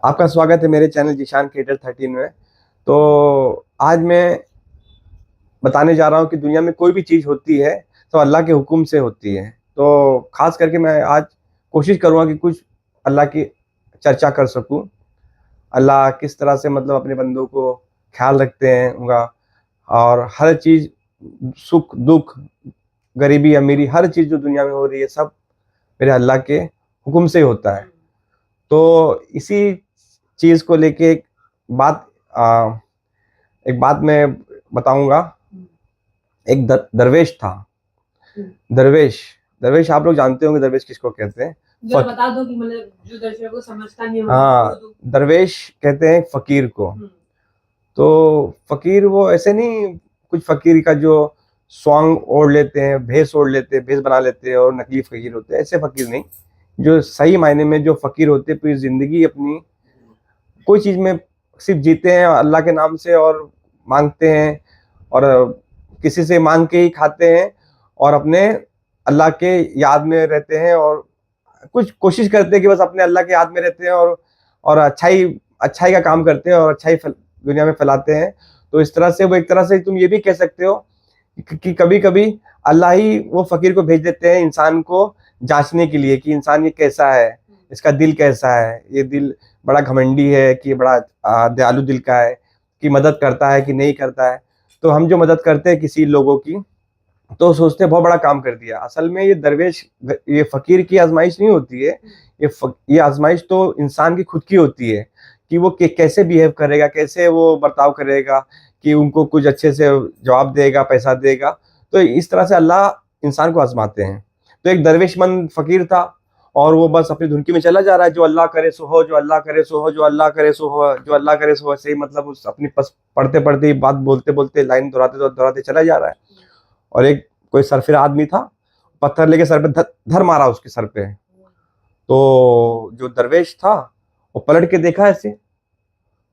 आपका स्वागत है मेरे चैनल जीशान क्रिएटर 13 में। तो आज मैं बताने जा रहा हूँ कि दुनिया में कोई भी चीज़ होती है तो अल्लाह के हुक्म से होती है। तो खास करके मैं आज कोशिश करूँगा कि कुछ अल्लाह की चर्चा कर सकूँ। अल्लाह किस तरह से मतलब अपने बंदों को ख्याल रखते हैं उनका, और हर चीज़, सुख दुख, गरीबी अमीरी, हर चीज़ जो दुनिया में हो रही है सब मेरे अल्लाह के हुक्म से ही होता है। तो इसी चीज़ को लेके बात एक बात मैं बताऊंगा। एक दरवेश था। दरवेश दरवेश आप लोग जानते होंगे दरवेश किसको कहते हैं? बता दो कि मतलब जो दर्शकों को समझता नहीं होगा। हाँ, दरवेश कहते हैं फकीर को। तो फकीर वो ऐसे नहीं, कुछ फकीर का जो स्वांग ओढ़ लेते हैं, भेष ओढ़ लेते हैं, भेष बना लेते हैं और नकली फकीर होते हैं, ऐसे फकीर नहीं। जो सही मायने में जो फकीर होते हैं पूरी जिंदगी अपनी कोई चीज में सिर्फ जीते हैं अल्लाह के नाम से, और मांगते हैं और किसी से मांग के ही खाते हैं, और अपने अल्लाह के याद में रहते हैं, और कुछ कोशिश करते हैं कि बस अपने अल्लाह के याद में रहते हैं, और अच्छाई अच्छाई का काम करते हैं और अच्छाई दुनिया में फैलाते हैं। तो इस तरह से वो, एक तरह से तुम ये भी कह सकते हो कि कभी कभी अल्लाह ही वो फकीर को भेज देते हैं इंसान को जांचने के लिए कि इंसान ये कैसा है, इसका दिल कैसा है, ये दिल बड़ा घमंडी है कि बड़ा दयालु दिल का है, कि मदद करता है कि नहीं करता है। तो हम जो मदद करते हैं किसी लोगों की, तो सोचते हैं बहुत बड़ा काम कर दिया। असल में ये दरवेश, ये फकीर की आजमाइश नहीं होती है। ये आजमाइश तो इंसान की खुद की होती है कि वो कैसे बिहेव करेगा, कैसे वो बर्ताव करेगा, कि उनको कुछ अच्छे से जवाब देगा, पैसा देगा। तो इस तरह से अल्लाह इंसान को आजमाते हैं। तो एक दरवेशमंद फकीर था, और वो बस अपनी धुनकी में चला जा रहा है, जो अल्लाह करे सो हो, जो अल्लाह करे सो हो, जो अल्लाह करे सो हो, जो अल्लाह करे सो हो। ऐसे ही मतलब उस अपनी पढ़ते पढ़ते बात बोलते बोलते लाइन दोहराते दोहराते चला जा रहा है। और एक कोई सरफिरा आदमी था, पत्थर लेके सर पे धर मारा उसके सर पे। तो जो दरवेश था वो पलट के देखा ऐसे,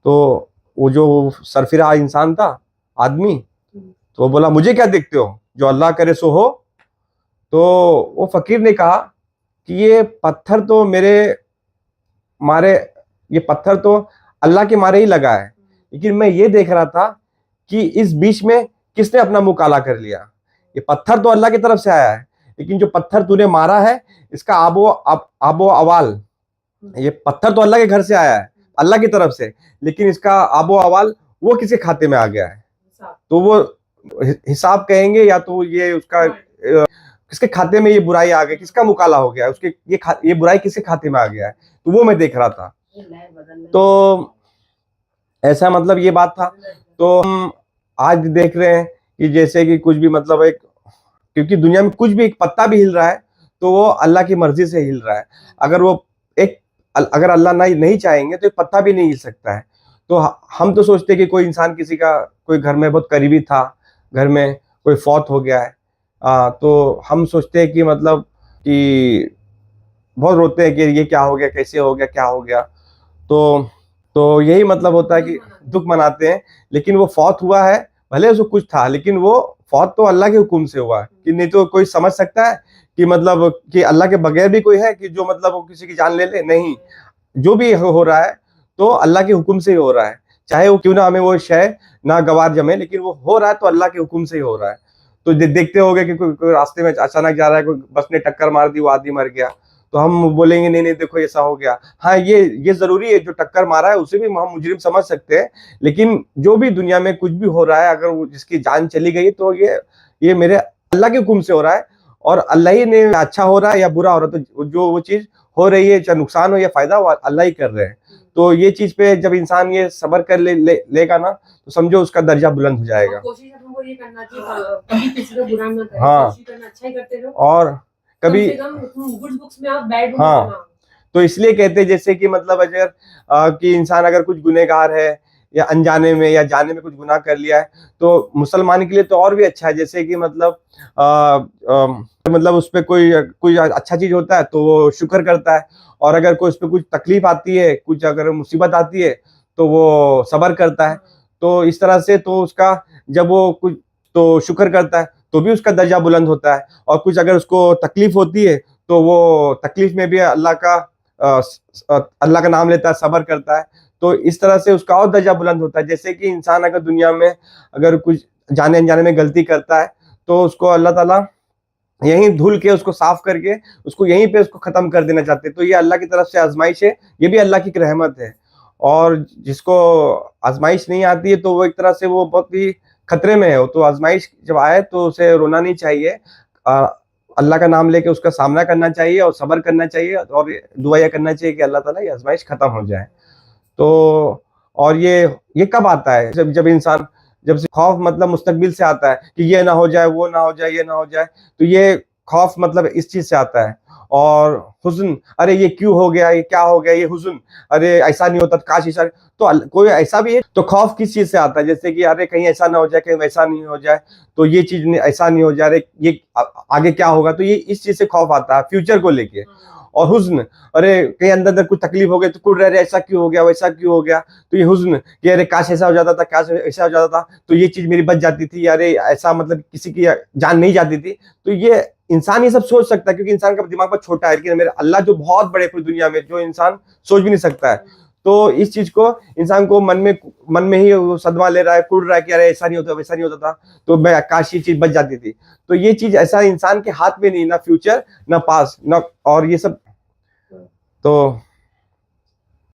तो वो जो सरफिरा इंसान था, आदमी, तो वो बोला मुझे क्या देखते हो, जो अल्लाह करे सो हो। तो वो फकीर ने कहा कि ये पत्थर तो मेरे मारे, ये पत्थर तो अल्लाह के मारे ही लगा है, लेकिन मैं ये देख रहा था कि इस बीच में किसने अपना मुंह काला कर लिया। ये पत्थर तो अल्लाह की तरफ से आया है, लेकिन जो पत्थर तूने मारा है इसका आबो अवाल, ये पत्थर तो अल्लाह के घर से आया है, अल्लाह की तरफ से, लेकिन इसका आबो अवाल वो किसके खाते में आ गया है। तो वो हिसाब कहेंगे, या तो ये उसका किसके खाते में ये बुराई आ गई, किसका मुकाला हो गया, उसके ये बुराई किसके खाते में आ गया है। तो वो मैं देख रहा था। तो ऐसा मतलब ये बात था। तो हम आज देख रहे हैं कि जैसे कि कुछ भी मतलब एक, क्योंकि दुनिया में कुछ भी एक पत्ता भी हिल रहा है तो वो अल्लाह की मर्जी से हिल रहा है। अगर वो एक अगर अल्लाह नहीं चाहेंगे तो एक पत्ता भी नहीं हिल सकता है। तो हम तो सोचते हैं कि कोई इंसान, किसी का कोई घर में बहुत करीबी था, घर में कोई फौत हो गया है, तो हम सोचते हैं कि मतलब कि बहुत रोते हैं कि ये क्या हो गया, कैसे हो गया, क्या हो गया। तो तो यही मतलब होता है कि दुख मनाते हैं। लेकिन वो फौत हुआ है, भले उसको कुछ था, लेकिन वो फौत तो अल्लाह के हुक्म से हुआ है। कि नहीं तो कोई समझ सकता है कि मतलब कि अल्लाह के बगैर भी कोई है कि जो मतलब वो किसी की जान ले ले? नहीं, जो भी हो रहा है तो अल्लाह के हुक्म से ही हो रहा है। चाहे वो क्यों ना हमें वो शय ना गवार जमे, लेकिन वो हो रहा है तो अल्लाह के हुक्म से ही हो रहा है। तो देखते होगे कि कोई रास्ते में अचानक जा रहा है, कोई बस ने टक्कर मार दी, वो आदमी मर गया, तो हम बोलेंगे नहीं नहीं देखो ऐसा हो गया। हाँ, ये जरूरी है, जो टक्कर मारा है उसे भी हम मुजरिम समझ सकते हैं, लेकिन जो भी दुनिया में कुछ भी हो रहा है, अगर जिसकी जान चली गई तो ये मेरे अल्लाह के हुक्म से हो रहा है। और अल्लाह ही ने, अच्छा हो रहा है या बुरा हो रहा है, तो जो वो चीज हो रही है, चाहे नुकसान हो या फायदा, वो अल्लाह ही कर रहे हैं। तो ये चीज पे जब इंसान ये सबर कर लेगा ना, तो समझो उसका दर्जा बुलंद हो जाएगा। कोशिश हमको ये करना चाहिए कभी किसी को बुरा ना करें, हाँ, कोशिश करना, अच्छा ही करते रहो, और कभी गुड बुक्स में आप बैड बुक्स हाँ, में ना। तो इसलिए कहते हैं जैसे कि मतलब अगर कि इंसान अगर कुछ गुनहगार है, या अनजाने में या जाने में कुछ गुनाह कर लिया है, तो मुसलमान के लिए तो और भी अच्छा है। जैसे कि मतलब मतलब उस पर कोई कोई अच्छा चीज होता है तो वो शुक्र करता है, और अगर कोई उस पर कुछ तकलीफ आती है, कुछ अगर मुसीबत आती है, तो वो सबर करता है। तो इस तरह से तो उसका, जब वो कुछ तो शुक्र करता है तो भी उसका दर्जा बुलंद होता है, और कुछ अगर उसको तकलीफ होती है तो वो तकलीफ में भी अल्लाह का अल्लाह का नाम लेता है, सब्र करता है, तो इस तरह से उसका और दर्जा बुलंद होता है। जैसे कि इंसान अगर दुनिया में अगर कुछ जाने अनजाने में गलती करता है तो उसको अल्लाह ताला यहीं धुल के उसको साफ करके उसको यहीं पे उसको खत्म कर देना चाहते हैं। तो ये अल्लाह की तरफ से आजमाइश है, ये भी अल्लाह की एक रहमत है। और जिसको आजमाइश नहीं आती है तो वो एक तरह से वो बहुत ही खतरे में है। तो आजमाइश जब आए तो उसे रोना नहीं चाहिए, अल्लाह का नाम लेके उसका सामना करना चाहिए और सब्र करना चाहिए और दुआ यह करना चाहिए कि अल्लाह ताला ये आजमाइश खत्म हो जाए। तो और ये कब आता है? जब इंसान जब से खौफ मतलब मुस्तकबिल से आता है कि ये ना हो जाए, वो ना हो जाए, ये ना हो जाए, तो ये खौफ मतलब इस चीज से आता है। और हुज़्न, अरे ये क्यों हो गया, ये क्या हो गया, ये हुज़्न, अरे ऐसा नहीं होता, काश ऐसा। तो कोई ऐसा भी है। तो खौफ किस चीज से आता है? जैसे कि अरे कहीं ऐसा ना हो जाए, कहीं वैसा नहीं हो जाए, तो ये चीज ऐसा नहीं हो जाए, अरे ये आगे क्या होगा, तो ये इस चीज से खौफ आता है फ्यूचर को लेके। और हुज़्न, अरे कहीं अंदर अंदर कुछ तकलीफ हो गई तो कुड़ रहे, ऐसा क्यों हो गया, वैसा क्यों हो गया, तो ये हुज़्न कि अरे काश ऐसा हो जाता था, काश ऐसा हो जाता था, तो ये चीज मेरी बच जाती थी, अरे ऐसा मतलब किसी की जान नहीं जाती थी। तो ये इंसान ये सब सोच सकता है क्योंकि इंसान का दिमाग बहुत छोटा है, लेकिन मेरे अल्लाह जो बहुत बड़े पूरी दुनिया में, जो इंसान सोच भी नहीं सकता है। तो इस चीज को इंसान को मन में ही वो सदमा ले रहा है, कुड़ रहा है कि अरे ऐसा नहीं होता, वैसा नहीं होता था, तो मैं काश ये चीज बच जाती थी। तो ये चीज ऐसा इंसान के हाथ में नहीं, ना फ्यूचर, ना पास, ना और ये सब। तो